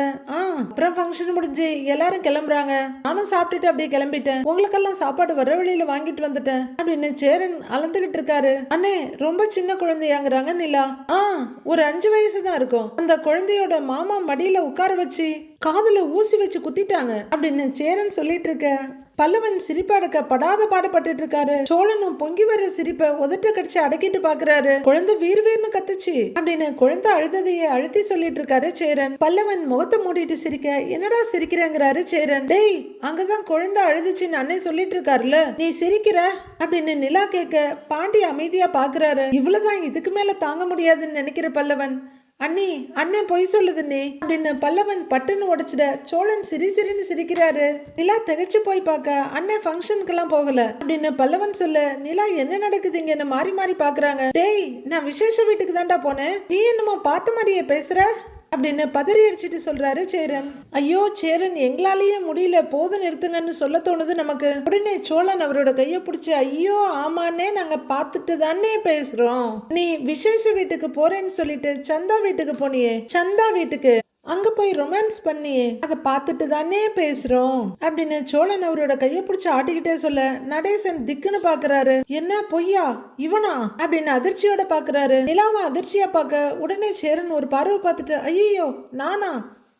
அப்புறம் ஃபங்க்ஷன் முடிஞ்சு எல்லாரும் கிளம்புறாங்க, நானும் சாப்பிட்டுட்டு அப்படியே கிளம்பிட்டேன், உங்களுக்கெல்லாம் சாப்பாடு வர வழியில வாங்கிட்டு வந்துட்டேன் அப்படின்னு சேரன் அளந்துகிட்டு இருக்காரு. அண்ணே, ரொம்ப சின்ன குழந்தையாங்கிறாங்க நிலா. ஒரு 5 வயசு தான் இருக்கும், அந்த குழந்தையோட மாமா மடியில உட்கார வச்சு காதுல ஊசி வச்சு குத்திட்டாங்க அப்படின்னு சேரன் சொல்லிட்டு இருக்க. பல்லவன் சிரிப்படக்க படாத பாடுபட்டு இருக்காரு. சோழனும் பொங்கி வர்ற சிரிப்பை உதட்ட கடிச்சு அடக்கிட்டு பாக்குறாரு. குழந்தை வீர் வீர்னு கத்துச்சு அப்படின்னு குழந்தை அழுததையே அழுத்தி சொல்லிட்டு இருக்காரு சேரன். பல்லவன் முகத்தை மூடிட்டு சிரிக்க, என்னடா சிரிக்கிறேங்கிறாரு சேரன். டேய், அங்கதான் குழந்தை அழுதுச்சுன்னு அண்ணன் சொல்லிட்டு இருக்காருல்ல, நீ சிரிக்கிற அப்படின்னு நிலா கேட்க பாண்டி அமைதியா பாக்குறாரு. இவ்வளவுதான், இதுக்கு மேல தாங்க முடியாதுன்னு நினைக்கிற பல்லவன், அண்ணி அண்ணன் பொய் சொல்லுதுன்னே அப்படின்னு பல்லவன் பட்டுன்னு உடைச்சிட சோழன் சிரின்னு சிரிக்கிறாரு. நிலா திகைச்சு போய் பார்க்க, அண்ணன் ஃபங்க்ஷனுக்கெல்லாம் போகல அப்படின்னு பல்லவன் சொல்ல, நிலா என்ன நடக்குதுங்கன்னு மாறி மாறி பாக்குறாங்க. டேய், நான் விசேஷ வீட்டுக்கு தான்டா போனேன், நீ என்னமோ பார்த்த மாதிரியே பேசுற அப்படின்னு பதறி அடிச்சிட்டு சொல்றாரு சேரன். ஐயோ சேரன், எங்களாலேயே முடியல, போதும் நிறுத்துங்கன்னு சொல்ல தோணுது நமக்கு. உடனே சோழன் அவரோட கைய பிடிச்சி, ஐயோ ஆமான்னே, நாங்க பார்த்துட்டு தானே பேசுறோம். நீ விசேஷ வீட்டுக்கு போறேன்னு சொல்லிட்டு சந்தா வீட்டுக்கு போனியே, சந்தா வீட்டுக்கு அங்க போய் ரொமான்ஸ் பண்ணியே, அதை பார்த்துட்டு தானே பேசுறோம் அப்படின்னு சோழன் அவரோட கைய பிடிச்சு ஆட்டிக்கிட்டே சொல்ல, நடேசன் திக்குன்னு பாக்குறாரு. என்ன பொய்யா, இவனா அப்படின்னு அதிர்ச்சியோட பாக்குறாரு. நிலாவை அதிர்ச்சியா பார்க்க உடனே சேரன் ஒரு பார்வை பார்த்துட்டு, ஐயோ நானா,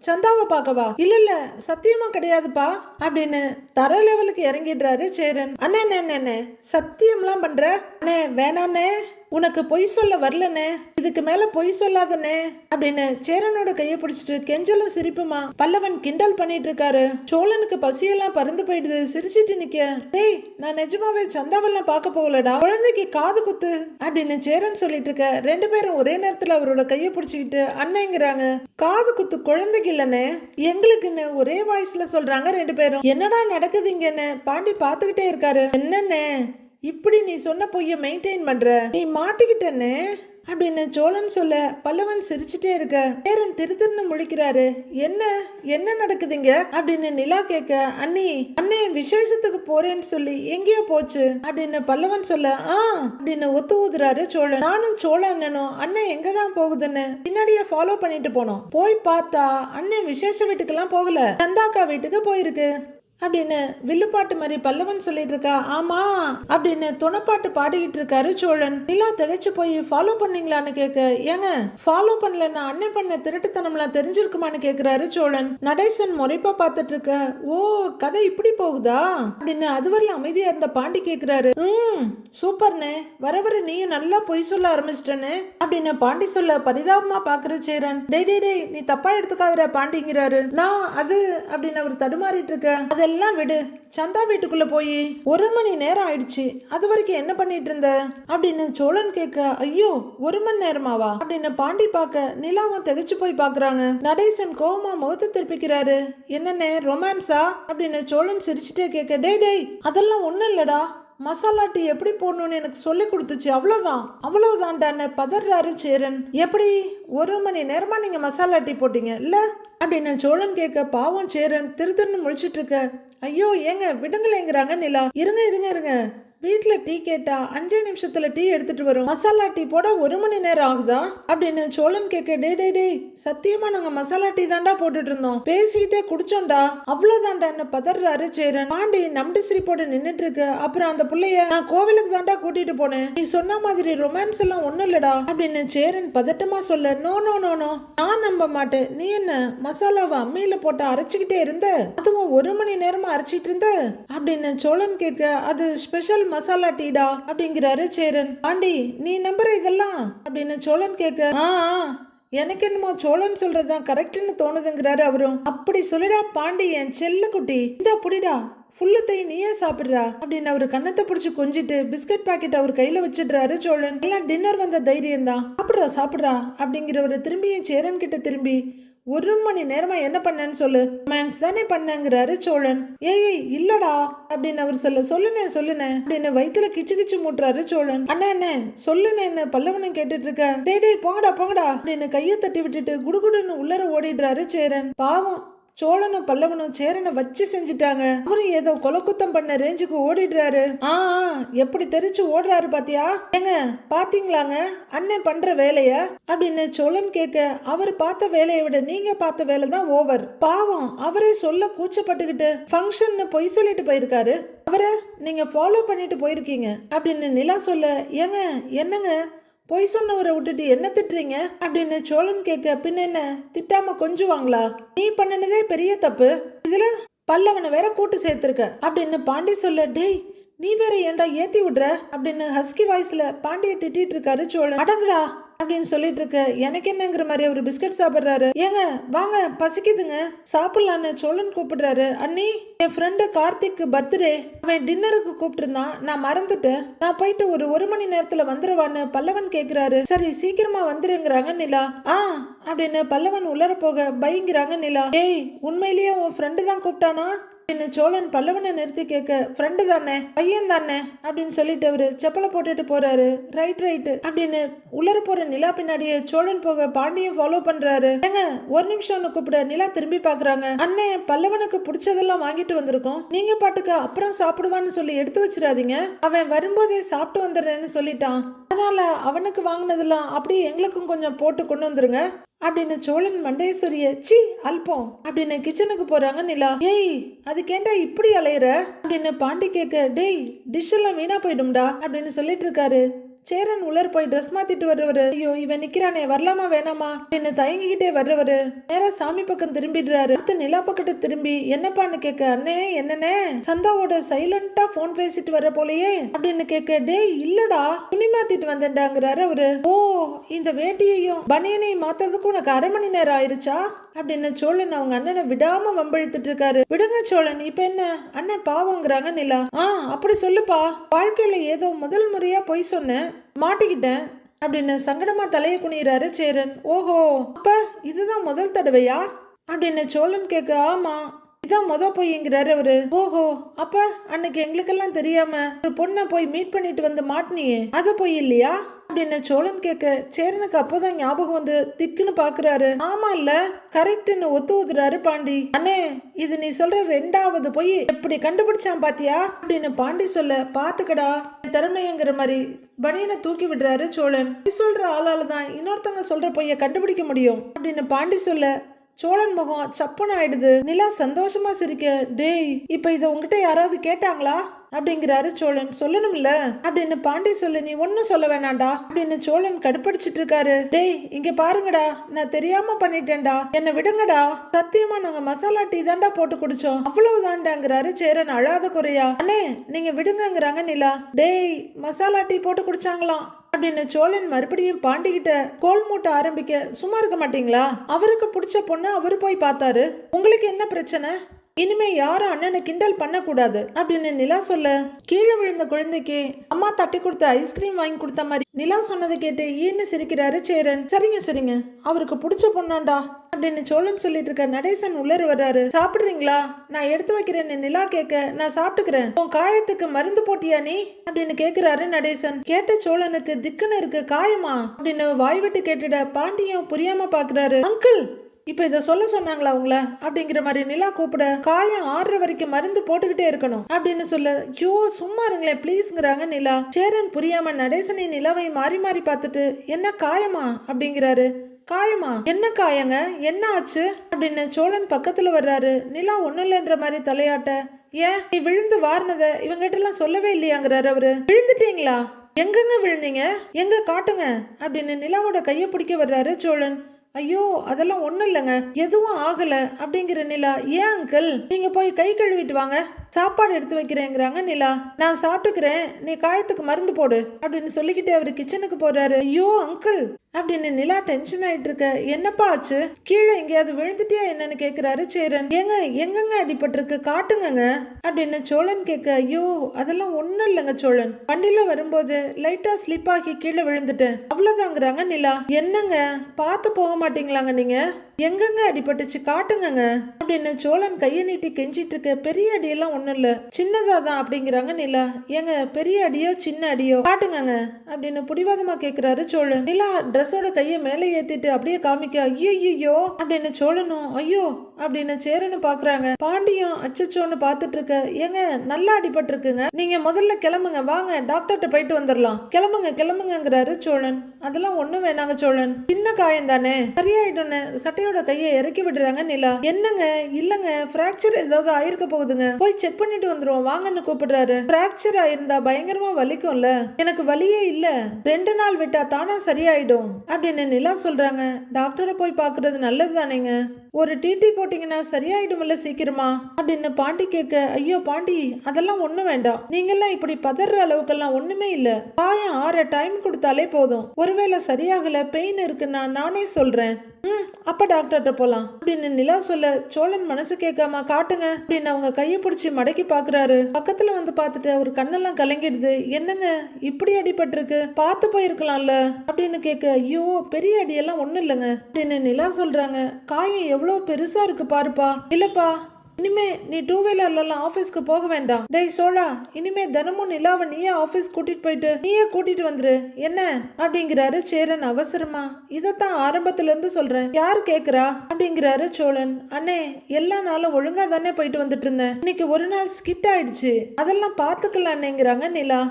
சந்தாவை பார்க்கவா, இல்ல சத்தியமா கிடையாதுப்பா அப்படின்னு தர லெவலுக்கு இறங்கிடுறாரு சேரன். அண்ணே சத்தியம்லாம் பண்ற அண்ணே, வேணாம்னே, உனக்கு பொய் சொல்ல வரலனே, இதுக்கு மேல பொய் சொல்லாதனே அப்படின்னு சேரனோட கையை பிடிச்சிட்டு கெஞ்சலும் சிரிப்புமா பல்லவன் கிண்டல் பண்ணிட்டு இருக்காரு. சோழனுக்கு பசியெல்லாம் பறந்து போயிடுது. சிரிச்சிட்டு நிக்க, டேய், நான் நிஜமாவே சந்தாவெல்லாம் பார்க்க போகலடா, குழந்தைக்கு காது குத்து அப்படின்னு சேரன் சொல்லிட்டு இருக்க. ரெண்டு பேரும் ஒரே நேரத்துல அவரோட கையை பிடிச்சிக்கிட்டு அண்ணங்கிறாங்க. காது குத்து குழந்தைக்கு இல்லனே, எங்களுக்குன்னு ஒரே வாய்ஸ்ல சொல்றாங்க ரெண்டு பேரும். என்னடா நடக்குதுங்கன்னு பாண்டி பாத்துக்கிட்டே இருக்காரு. என்னன்னு இப்படி நீ சொன்ன பொய்ய மெயின்டைன் பண்ற, நீ மாட்டிக்கிட்டன்னு அப்படின்னு சோழன் சொல்ல பல்லவன் சிரிச்சுட்டே இருக்க. சேரன் திருத்திருன்னு முழிக்கிறாரு. என்ன என்ன நடக்குதுங்க அப்படின்னு நிலா கேட்க, அண்ணே விசேஷத்துக்கு போறேன்னு சொல்லி எங்கேயோ போச்சு அப்படின்னு பல்லவன் சொல்ல, அப்படின்னு ஒத்து ஊதுறாரு சோழன். நானும் சோழ அண்ணனும் அண்ணன் எங்கதான் போகுதுன்னு பின்னாடியே ஃபாலோ பண்ணிட்டு போனோம். போய் பார்த்தா அண்ணன் விசேஷ வீட்டுக்கெல்லாம் போகல, சந்தாக்கா வீட்டுக்கு போயிருக்கு அப்படின்னு வில்லுப்பாட்டு மாதிரி பல்லவன் சொல்லிட்டு இருக்கா. ஆமா அப்படின்னு துணைப்பாட்டு பாடிக்கிட்டு இருக்காரு சோழன். நிலா திகைச்சு போய் ஃபாலோ பண்ணீங்களான்னு கேட்க, ஏங்க ஃபாலோ பண்ணலன்னா அண்ணன் பண்ண திருட்டுத்தனம்லாம் தெரிஞ்சிருக்குமான்னு கேக்குறாரு சோழன். நடேசன் முறைப்பா பார்த்துட்டு இருக்க, ஓ கதை இப்படி போகுதா அப்படின்னு அதுவரையில அமைதியா இருந்த பாண்டி கேக்குறாரு. சூப்பர்னே, வர வர நீயும் நல்லா பொய் சொல்ல ஆரம்பிச்சிட்டனே அப்படின்னு பாண்டி சொல்ல பரிதாபமா பாக்குற சேரன். டேய் நீ தப்பா எடுத்துக்காதற பாண்டிங்கிறாரு. நான் அது அப்படின்னு அவர் தடுமாறிட்டு இருக்க. அதெல்லாம் விடு, சந்தா வீட்டுக்குள்ள போய் 1 மணி நேரம் ஆயிடுச்சு, அது வரைக்கும் என்ன பண்ணிட்டு இருந்த அப்படின்னு சோழன் கேட்க, ஐயோ 1 மணி நேரமாவா அப்படின்னு பாண்டி பார்க்க நிலாவும் திகைச்சு போய் பாக்குறாங்க. நடேசன் கோவமா முகத்தை திருப்பிக்கிறாரு. என்னன்னு ரொமான்ஸா அப்படின்னு சோழன் சிரிச்சுட்டே கேட்க, டேய் அதெல்லாம் ஒண்ணும் இல்லடா, மசாலா டீ எப்படி போடணும்னு எனக்கு சொல்லி கொடுத்துச்சு, அவ்வளவுதான்டான்னு பதறாரு சேரன். எப்படி 1 மணி நேரமா நீங்க மசாலா டீ போட்டீங்க இல்ல அப்படின்னு சோழன் கேட்க, பாவம் சேரன் திருன்னு முழிச்சிட்டு இருக்க. ஐயோ ஏங்க விடுங்களேங்கிறாங்க நிலா. இருங்க வீட்டுல டீ கேட்டா 5 நிமிஷத்துல டீ எடுத்துட்டு வரும், மசாலா டீ போட 1 மணி நேரம் ஆகுதா அப்படின்னு சோழன் கேட்க, டேய் சத்தியமா நாங்க மசாலா டீ தாண்டா போட்டுட்டு இருந்தோம், பேசிக்கிட்டே குடிச்சோம்டா, அவ்வளவுதான்டான்னு பதறாரு சேரன். பாண்டி நம்பி சிரிப்போட நின்னுட்டு இருக்கு. அப்புறம் அந்த புள்ளைய நான் கோவிலுக்கு தாண்டா கூட்டிட்டு போனேன், நீ சொன்ன மாதிரி ரொமான்ஸ் எல்லாம் ஒண்ணும் இல்லடா அப்படின்னு சேரன் பதட்டமா சொல்ல, நோ நான் நம்ப மாட்டேன், நீ என்ன மசாலாவை அம்மியில போட்டு அரைச்சுக்கிட்டே இருந்த, அதுவும் 1 மணி நேரமா அரைச்சிட்டு இருந்த அப்படின்னு சோழன் கேட்க, அது ஸ்பெஷல் மசாலா டீடா அப்படிங்கிறாரு சேரன். பாண்டி நீ நம்புற இதெல்லாம் அப்படின்னு சோழன் கேட்க, எனக்கு என்னமோ சோழன் சொல்றதுதான் கரெக்ட்னு தோணுதுங்கிறாரு அவரும். அப்படி சொல்லிடா பாண்டி என் செல்ல குட்டி, இந்த புடிடா ஃபுல்லத்தை நீயே சாப்பிடுறா அப்படின்னு அவரு கண்ணத்தை பிடிச்சி கொஞ்சிட்டு பிஸ்கட் பாக்கெட் அவர் கையில வச்சிடுறாரு சோழன். எல்லாம் டின்னர் வந்த தைரியம் தான், சாப்பிடுறா அப்படிங்கிறவரு திரும்பியும் சேரன் கிட்ட திரும்பி, 1 மணி நேரமா என்ன பண்ணேன்னு சொல்லு, ரொமான்ஸ் தானே பண்ணங்கிறாரு சோழன். ஏய் இல்லடா அப்படின்னு அவர் சொல்லுனே அப்படின்னு வயிற்றுல கிச்சு மூட்டுறாரு சோழன். அண்ணா சொல்லுனேன்னு பல்லவனும் கேட்டுட்டு இருக்க. டேய் போங்கடா அப்படின்னு கையை தட்டி விட்டுட்டு குடுகுடுன்னு உள்ளர ஓடிடுறாரு சேரன். பாவம் சோழனும் பல்லவனும் சேரனை வச்சு செஞ்சுட்டாங்க. அவரும் ஏதோ கொலக்குத்தம் பண்ண ரேஞ்சுக்கு ஓடிடுறாரு. எப்படி தெரிச்சு ஓடுறாரு பாத்தியா, ஏங்க பாத்தீங்களாங்க அண்ணன் பண்ற வேலைய அப்படின்னு சோழன் கேட்க, அவர் பார்த்த வேலையை விட நீங்க பார்த்த வேலை தான் ஓவர். பாவம் அவரே சொல்ல கூச்சப்பட்டுக்கிட்டு ஃபங்க்ஷன் பொய் சொல்லிட்டு போயிருக்காரு, அவரை நீங்க ஃபாலோ பண்ணிட்டு போயிருக்கீங்க அப்படின்னு நிலா சொல்ல, ஏங்க என்னங்க பொய் சொன்னவரை விட்டுட்டு என்ன திட்டுறீங்க அப்படின்னு சோழன் கேட்க, பின்ன என்ன திட்டாம கொஞ்சுவாங்களா, நீ பண்ணினதே பெரிய தப்பு, இதுல பல்லவனை வேற கூட்டு சேர்த்திருக்க அப்படின்னு பாண்டி சொல்ல, டேய் நீ வேற ஏன்டா ஏத்தி விடுற அப்படின்னு ஹஸ்கி வாய்ஸ்ல பாண்டிய திட்டிட்டு இருக்காரு சோழன். அடங்குடா அப்படின்னு சொல்லிட்டு இருக்க, எனக்கு என்னங்கிற மாதிரி ஒரு பிஸ்கட் சாப்பிடுறாரு. ஏங்க வாங்க பசிக்குதுங்க சாப்பிடலான்னு சோழன் கூப்பிடுறாரு. அண்ணி என் ஃப்ரெண்டு கார்த்திக் பர்த்டே, அவன் டின்னருக்கு கூப்பிட்டு இருந்தான், நான் மறந்துட்டேன், நான் போயிட்டு ஒரு மணி நேரத்துல வந்துருவான்னு பல்லவன் கேக்குறாரு. சரி சீக்கிரமா வந்துருங்கிறாங்க நிலா. அப்படின்னு பல்லவன் உள்ளர போக பயங்கிறாங்க நிலா. ஏய் உண்மையிலேயே உன் ஃப்ரெண்டு தான் கூப்பிட்டானா அப்படின்னு சோழன் பல்லவனை நிறுத்தி கேட்க, ஃப்ரெண்டு தானே பையன் தானே அப்படின்னு சொல்லிட்டு அவரு செப்பலை போட்டுட்டு போறாரு. ரைட் அப்படின்னு உள்ளர போற நிலா பின்னாடியே சோழன் போக பாண்டியன் ஃபாலோ பண்றாரு. ஏங்க ஒரு நிமிஷம்னு கூப்பிட நிலா திரும்பி பாக்குறாங்க. அண்ணே பல்லவனுக்கு பிடிச்சதெல்லாம் வாங்கிட்டு வந்திருக்கோம், நீங்க பாட்டுக்கு அப்புறம் சாப்பிடுவான்னு சொல்லி எடுத்து வச்சிடாதீங்க, அவன் வரும்போதே சாப்பிட்டு வந்துடுறேன்னு சொல்லிட்டான், அதனால அவனுக்கு வாங்கினதெல்லாம் அப்படியே எங்களுக்கும் கொஞ்சம் போட்டு கொண்டு வந்துருங்க அப்படின்னு சோழன் மண்டேஸ்வரிய சி அல்பம் அப்படின்னு கிச்சனுக்கு போறாங்க நிலா. ஏய் அதுக்கேண்டா இப்படி அலையிற அப்படின்னு பாண்டி கேட்க, டேய் டிஷ் எல்லாம் வீணா போயிடும்டா அப்படின்னு சொல்லிட்டு இருக்காரு. சேரன் உள்ளர் போய் ட்ரெஸ் மாத்திட்டு வர்றவரு, ஐயோ இவன் நிக்கிறானே வரலாமா வேணாமா அப்படின்னு தயங்கிக்கிட்டே வர்றவரு நேரா சாமி பக்கம் திரும்பிடுறாரு. அடுத்து நிலா பக்கத்து திரும்பி என்னப்பான்னு கேட்க, அண்ணே என்னன்னே சந்தாவோட சைலண்டா போன் பேசிட்டு வர்ற போலயே அப்படின்னு கேட்க, டேய் இல்லடா துணி மாத்திட்டு வந்தேன்டாங்கிறாரு அவரு. ஓ இந்த வேட்டியையும் பனியனையும் மாத்துறதுக்கு உனக்கு 1/2 மணி நேரம் ஆயிருச்சா அப்படின்னு சோழன் அவங்க அண்ணனை விடாம வம்பிழுத்துட்டு இருக்காரு. விடுங்க சோழன் இப்ப என்ன அண்ணன் பாவங்கிறாங்க நிலா. அப்படி சொல்லுப்பா, வாழ்க்கையில ஏதோ முதல் முறையா பொய் சொன்னேன் மாட்டிக்கிட்டேன் அப்படின்னு சங்கடமா தலையை குனிறாரு சேரன். ஓஹோ அப்ப இதுதான் முதல் தடவையா அப்படின்னு சோழன் கேட்க, ஆமா இதான் பொய்ங்கிறாரு அவரு. ஓஹோ அப்ப அன்னைக்கு எங்களுக்கெல்லாம் தெரியாம ஒரு பொண்ணை போய் மீட் பண்ணிட்டு வந்து மாட்டினியே அது பொய் இல்லையா அப்படின்னு சோழன் கேட்க, சேரனுக்கு அப்போதான் ஞாபகம் வந்து திக்குன்னு பாக்குறாரு. ஆமா இல்ல கரெக்ட்னு ஊதுறாரு பாண்டி. அண்ணே இது நீ சொல்ற 2வது பொய் எப்படி கண்டுபிடிச்சான் பாத்தியா அப்படின்னு பாண்டி சொல்ல, பாத்துக்கடா திறமைங்கிற மாதிரி பனியனை தூக்கி விடுறாரு சோழன். சொல்ற ஆளால தான் இன்னொருத்தவங்க சொல்ற பொய்ய கண்டுபிடிக்க முடியும் அப்படின்னு பாண்டி சொல்ல சோழன் முகம் சப்புன்னு ஆயிடுது. நிலா சந்தோஷமா சிரிக்க, டேய் இப்ப இத உங்ககிட்ட யாராவது கேட்டாங்களா அப்படிங்கிறாரு சோழன். சொல்லணும்ல அப்படின்னு பாண்டி சொல்ல, நீ ஒன்னும் சொல்ல வேணாண்டா அப்படின்னு சோழன் கடுப்படிச்சிட்டு இருக்காரு. டேய் இங்க பாருங்கடா நான் தெரியாம பண்ணிட்டேன்டா என்ன விடுங்கடா, சத்தியமா நாங்க மசாலா டீ தாண்டா போட்டு குடிச்சோம் அவ்வளவுதான்டாங்கிறாரு சேரன் அழாத குறையா. அண்ணே நீங்க விடுங்கங்கிறாங்க நிலா. டேய் மசாலா டீ போட்டு குடிச்சாங்களாம் அப்படின்னு சோழன் மறுபடியும் பாண்டிகிட்ட கோல் மூட்ட ஆரம்பிக்க, சும்மா இருக்க மாட்டீங்களா, அவருக்கு பிடிச்ச பொண்ணு அவரு போய் பார்த்தாரு, உங்களுக்கு என்ன பிரச்சனை, இனிமே யாரும் அண்ணனை கிண்டல் பண்ண கூடாது அப்படின்னு நிலா சொல்ல, கீழே விழுந்த குழந்தைக்கு அம்மா தட்டி கொடுத்த ஐஸ்கிரீம் வாங்கி கொடுத்த மாதிரி நிலா சொன்னதை கேட்டு ஈன்னு சிரிக்கிறாரு சேரன். சரிங்க அவருக்கு பிடிச்ச பொண்ணாண்டா அப்படின்னு சோழன் சொல்லிட்டு இருக்க நடேசன் உள்ளர வர்றாரு. சாப்பிடுறீங்களா, நான் எடுத்து வைக்கிறேன்னு நிலா கேட்க, நான் சாப்பிட்டுக்கிறேன், உன் காயத்துக்கு மருந்து போட்டியா நீ அப்படின்னு கேக்குறாரு நடேசன். கேட்ட சோழனுக்கு திக்குன்னு இருக்கு, காயமா அப்படின்னு வாய் விட்டு கேட்டுட பாண்டியும் புரியாம பாக்குறாரு. அங்கிள் இப்ப இத சொல்ல சொன்னாங்களா உங்கள அப்படிங்கிற மாதிரி நிலா கூப்பிட, காயம் ஆறுற வரைக்கும் மருந்து போட்டுக்கிட்டே இருக்கணும் அப்படின்னு சொல்ல, ஐயோ சும்மா இருங்களேன் ப்ளீஸ்ங்கிறாங்க நிலா. சேரன் புரியாம நடேசனை நிலாவை மாறி மாறி பார்த்துட்டு, என்ன காயமா அப்படிங்கிறாரு. காயமா என்ன காயங்க என்ன ஆச்சு அப்படின்னு சோழன் பக்கத்துல வர்றாரு. நிலா ஒண்ணும் இல்லைன்ற மாதிரி தலையாட்ட, ஏன் நீ விழுந்து வாரினத இவங்கிட்ட எல்லாம் சொல்லவே இல்லையாங்கிறாரு அவரு. விழுந்துட்டீங்களா, எங்கெங்க விழுந்தீங்க, எங்க காட்டுங்க அப்படின்னு நிலாவோட கைய பிடிக்க வர்றாரு சோழன். ஐயோ அதெல்லாம் ஒண்ணும் இல்லைங்க எதுவும் ஆகல அப்படிங்கிற நிலா. ஏன் அங்கிள் நீங்க போய் கை கழுவிட்டு வாங்க, சாப்பாடு எடுத்து வைக்கிறேங்கிறாங்க நிலா. நான் சாப்பிட்டுக்கிறேன், நீ காயத்துக்கு மருந்து போடு அப்படின்னு சொல்லிக்கிட்டு அவரு கிச்சனுக்கு போறாரு. ஐயோ அங்கிள் அப்படின்னு நிலா டென்ஷன் ஆயிட்டு இருக்க, என்னப்பா ஆச்சு, கீழே எங்கேயாவது விழுந்துட்டியா என்னன்னு கேக்குறாரு சேரன். ஏங்க எங்கெங்க அடிபட்டிருக்கு காட்டுங்க அப்படின்னு சோழன் கேட்க, ஐயோ அதெல்லாம் ஒண்ணும் இல்லைங்க சோழன், வண்டியில வரும்போது லைட்டா ஸ்லிப் ஆகி கீழே விழுந்துட்டேன் அவ்வளவுதாங்கிறாங்க நிலா. என்னங்க பார்த்து போக மாட்டீங்களாங்க நீங்க, எங்கெங்க அடிபட்டுச்சு காட்டுங்க அப்படின்னு சோழன் கையை நீட்டி கெஞ்சிட்டு இருக்க. பெரிய அடியெல்லாம் ஒண்ணும் இல்ல சின்னதாதான் அப்படிங்கிறாங்க நிலா. ஏங்க பெரிய அடியோ சின்ன அடியோ காட்டுங்க அப்படின்னு புடிவாதமா கேக்குறாரு சோழன். நிலா ட்ரெஸ்ஸோட கையை மேலே ஏத்திட்டு அப்படியே காமிக்க, ஐயோ அப்படின்னு சோழனும் ஐயோ அப்படின்னு சேரனும் பாக்குறாங்க. பாண்டியும் அச்சச்சோன்னு பாத்துட்டு இருக்க, ஏங்க நல்லா அடிபட்டு இருக்குங்க, நீங்க முதல்ல கிளம்புங்க, வாங்க டாக்டர்கிட்ட போயிட்டு வந்துடலாம், கிளம்புங்கிறாரு சோழன். அதெல்லாம் ஒண்ணும் வேணாங்க சோழன், சின்ன காயம் தானே சரியாயிடும்னு சட்டையோட கையை இறக்கி விடுறாங்க நிலா. என்னங்க இல்லங்க பிராக்சர் ஏதாவது ஆயிருக்க போகுதுங்க, போய் செக் பண்ணிட்டு வந்துருவோம் வாங்கன்னு கூப்பிடுறாரு. பிராக்சர் ஆயிருந்தா பயங்கரமா வலிக்கும்ல, எனக்கு வலியே இல்ல, 2 நாள் விட்டா தானா சரியாயிடும் அப்படின்னு நிலா சொல்றாங்க. டாக்டரை போய் பாக்குறது நல்லது தானேங்க, ஒரு டிடி போட்டு போட்டீங்கன்னா சரியாயிடும்ல சீக்கிரமா அப்படின்னு பாண்டி கேட்க, ஐயோ பாண்டி அதெல்லாம் ஒண்ணும் வேண்டாம், நீங்கெல்லாம் இப்படி பதற அளவுக்கெல்லாம் ஒண்ணுமே இல்ல, காயம் ஆற டைம் கொடுத்தாலே போதும், ஒருவேளை சரியாகல பெயின் இருக்குன்னா நானே சொல்றேன். அப்ப டாக்டர்கிட்ட போலாம் அப்படின்னு நிலா சொல்ல, சோழன் மனசு கேட்காம காட்டுங்க அப்படின்னு அவங்க கையை பிடிச்சி மடக்கி பாக்குறாரு. பக்கத்துல வந்து பார்த்துட்டு அவர் கண்ணெல்லாம் கலங்கிடுது. என்னங்க இப்படி அடிபட்டிருக்கு, பார்த்து போயிருக்கலாம்ல அப்படின்னு கேட்க, ஐயோ பெரிய அடியெல்லாம் ஒண்ணும் இல்லைங்க அப்படின்னு நிலா சொல்றாங்க. காயம் எவ்வளவு பெருசா இருக்கு பாருப்பா. இல்லப்பா இனிமே நீ 2 வீலர்லாம் ஆபீஸ்க்கு போக வேண்டாம். டேய் சோழா, இனிமே தினமும் நிலாவை நீயே ஆபீஸ் கூட்டிட்டு போயிட்டு நீயே கூட்டிட்டு வந்துரு என்ன அப்படிங்கிறாரு சேரன் அவசரமா. இதத்தான் ஆரம்பத்துல இருந்து சொல்றேன், யாரு கேக்குறா அப்படிங்கிறாரு சோழன். அண்ணே எல்லா நாளும் ஒழுங்கா தானே போயிட்டு வந்துட்டு இருந்தேன், இன்னைக்கு ஒரு நாள் ஸ்கிட் ஆயிடுச்சு, அதெல்லாம் பாத்துக்கலாம் அண்ணேங்கிறாங்க நிலா.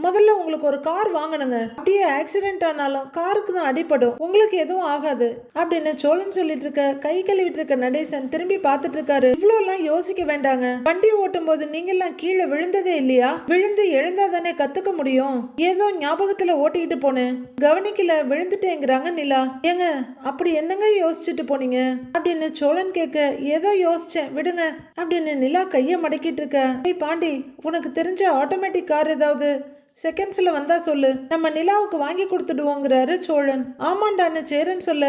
முதல்ல உங்களுக்கு ஒரு கார் வாங்கணுங்க, அப்படியே ஆக்சிடென்ட் ஆனாலும் காருக்கு தான் அடிபடும், உங்களுக்கு எதுவும் ஆகாது அப்படின்னு சோழன் சொல்லிட்டு இருக்க கை கழுவிட்டு இருக்க நடேசன் திரும்பி பார்த்துட்டு இருக்காரு. இவ்வளவு எல்லாம் யோசிக்க வேண்டாங்க, வண்டி ஓட்டும் போது நீங்க எல்லாம் கீழே விழுந்ததே இல்லையா, விழுந்து எழுந்தா தானே கத்துக்க முடியும், ஏதோ ஞாபகத்துல ஓட்டிட்டு போனேன் கவனிக்கல விழுந்துட்டேங்கிறாங்க நிலா. ஏங்க அப்படி என்னங்க யோசிச்சுட்டு போனீங்க அப்படின்னு சோழன் கேட்க, ஏதோ யோசிச்சேன் விடுங்க அப்படின்னு நிலா கைய மடக்கிட்டு இருக்க. பாண்டி உனக்கு தெரிஞ்ச ஆட்டோமேட்டிக் கார் ஏதாவது செகண்ட்ஸ்ல வந்தா சொல்லு, நம்ம நிலாவுக்கு வாங்கி கொடுத்துடுவோங்கிறாரு சோழன். ஆமாண்டான்னு சேரன் சொல்ல,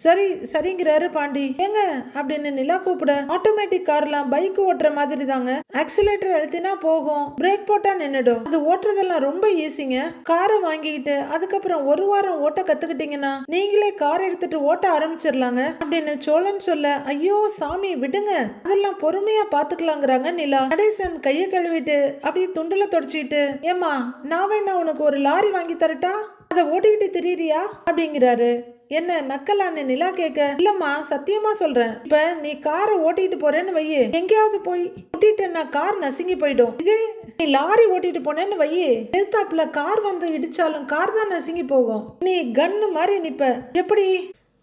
சரி சரிங்கிறாரு பாண்டி. ஏங்க அப்படின்னு நிலா கூப்பிட, ஆட்டோமேட்டிக் கார்லாம் பைக் ஓட்டுற மாதிரி தாங்க, ஆக்சிலேட்டர் அழுத்தினா போகும், பிரேக் போட்டா நின்னுடும், அது ஓட்டுறதெல்லாம் ரொம்ப ஈஸிங்க, காரை வாங்கிக்கிட்டு அதுக்கப்புறம் ஒரு வாரம் ஓட்ட கத்துக்கிட்டீங்கன்னா நீங்களே கார் எடுத்துட்டு ஓட்ட ஆரம்பிச்சிடலாங்க அப்படின்னு சோழன் சொல்ல, ஐயோ சாமி விடுங்க அதெல்லாம் பொறுமையா பாத்துக்கலாங்கிறாங்க நிலா. நடேசன் கையை கழுவிட்டு அப்படியே துண்டுல தொடச்சிட்டு, ஏமா நான் வேணா உனக்கு ஒரு லாரி வாங்கி தரட்டா, அதை ஓட்டிக்கிட்டு திரியிறியா அப்படிங்கிறாரு. என்ன நக்கலான்னு நிலா கேட்க, இல்லம்மா சத்தியமா சொல்றேன், இப்ப நீ காரை ஓட்டிட்டு போறேன்னு வையே, எங்கேயாவது போய் ஓட்டிட்டேன்னா கார் நசுங்கி போயிடும், இதே நீ லாரி ஓட்டிட்டு போனேன்னு வையே, எதிர்த்தாப்புல கார் வந்து இடிச்சாலும் கார் தான் நசுங்கி போகும், நீ கன்னு மாதிரி நிப்ப, எப்படி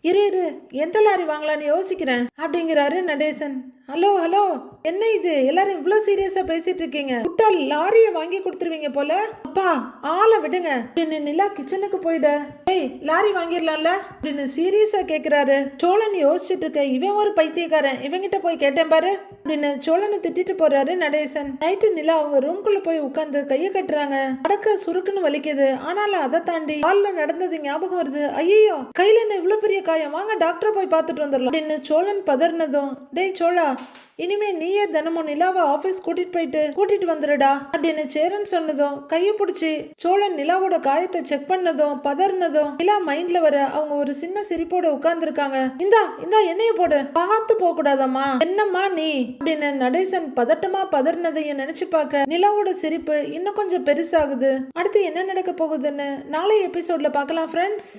இரு எந்த லாரி வாங்கலான்னு யோசிக்கிறேன் அப்படிங்கிறாரு நடேசன். ஹலோ ஹலோ என்ன இது எல்லாரும் இவ்வளவு சீரியஸா பேசிட்டு இருக்கீங்க, விட்டா லாரியை வாங்கி கொடுத்துருவீங்க போல, அப்பா ஆளை விடுங்க அப்படின்னு நிலா கிச்சனுக்கு போயிட, ஏய் லாரி வாங்கிடலாம்ல அப்படின்னு சீரியஸா கேக்குறாரு. சோழன் யோசிச்சுட்டு இருக்க, இவன் ஒரு பைத்தியக்காரன், இவங்கிட்ட போய் கேட்டேன் பாரு அப்படின்னு சோழனை திட்டிட்டு போறாரு நடேசன். நைட்டு நிலா அவங்க ரூம்குள்ள போய் உட்காந்து கையை கட்டுறாங்க. அடக்க சுருக்குன்னு வலிக்குது, ஆனாலும் அதை தாண்டி கால்ல நடந்தது ஞாபகம் வருது. ஐயோ கையில என்ன இவ்வளவு பெரிய காயம், வாங்க டாக்டரை போய் பார்த்துட்டு வந்துடலாம் அப்படின்னு சோழன் பதறினதும், டேய் சோழா இனிமே நீயே தினமும் நிலாவை ஆபீஸ் கூட்டிட்டு வந்துடுடா அப்படின்னு சேரன் சொன்னதும் கையை பிடிச்சி சோழன் நிலாவோட காயத்தை செக் பண்ணதும் பதறினதும் நிலா மைண்ட்ல வர அவங்க ஒரு சின்ன சிரிப்போட உட்கார்ந்து இருக்காங்க. இந்தா எண்ணெய போடு, பார்த்து போக கூடாதம்மா, என்னம்மா நீ அப்படின்னு நடேசன் பதட்டமா பதறினதையும் நினைச்சு பார்க்க நிலாவோட சிரிப்பு இன்னும் கொஞ்சம் பெருசாகுது. அடுத்து என்ன நடக்க போகுதுன்னு நாளைய எபிசோட்ல பார்க்கலாம் ஃப்ரெண்ட்ஸ்.